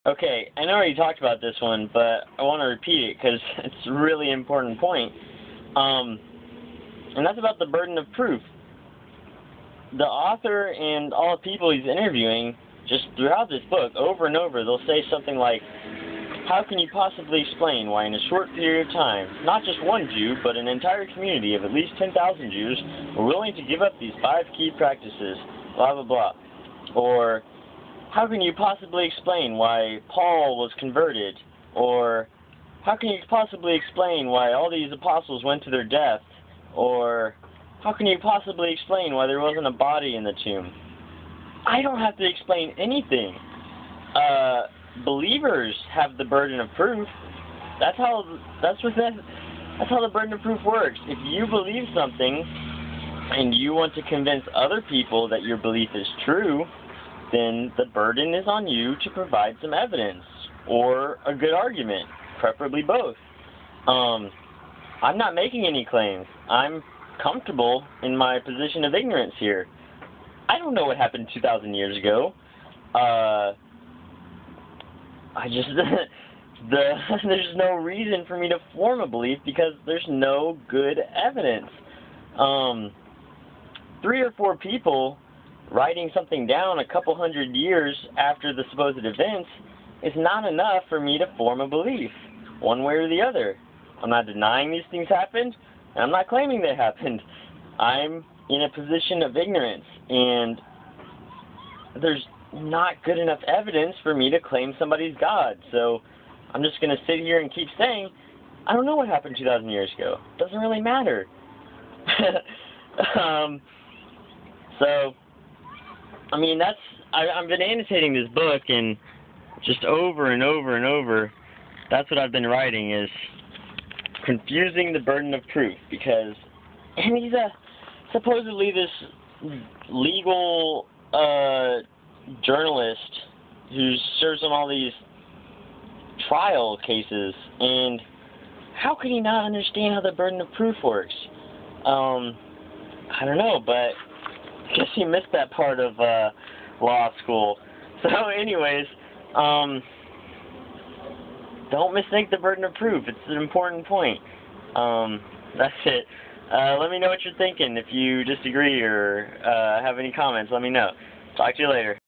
Okay, I know already talked about this one, but I want to repeat it because it's a really important point. And that's about the burden of proof. The author and all the people he's interviewing, just throughout this book, over and over, they'll say something like, how can you possibly explain why in a short period of time, not just one Jew, but an entire community of at least 10,000 Jews were willing to give up these 5 key practices, blah, blah, blah. Or, how can you possibly explain why Paul was converted? Or, how can you possibly explain why all these apostles went to their death? Or, how can you possibly explain why there wasn't a body in the tomb? I don't have to explain anything. Believers have the burden of proof. That's how the burden of proof works. If you believe something and you want to convince other people that your belief is true, then the burden is on you to provide some evidence or a good argument, preferably both. I'm not making any claims. I'm comfortable in my position of ignorance here. I don't know what happened 2,000 years ago. There's no reason for me to form a belief because there's no good evidence. 3 or 4 people writing something down a couple hundred years after the supposed events is not enough for me to form a belief, one way or the other. I'm not denying these things happened, and I'm not claiming they happened. I'm in a position of ignorance, and there's not good enough evidence for me to claim somebody's God. So I'm just going to sit here and keep saying, I don't know what happened 2,000 years ago. It doesn't really matter. So, I mean, I've been annotating this book, and just over and over and over, that's what I've been writing, is confusing the burden of proof, because, and he's supposedly this legal journalist who serves on all these trial cases, and how can he not understand how the burden of proof works? I don't know, but I guess he missed that part of law school. So anyways, don't mistake the burden of proof. It's an important point. That's it. Let me know what you're thinking. If you disagree or have any comments, let me know. Talk to you later.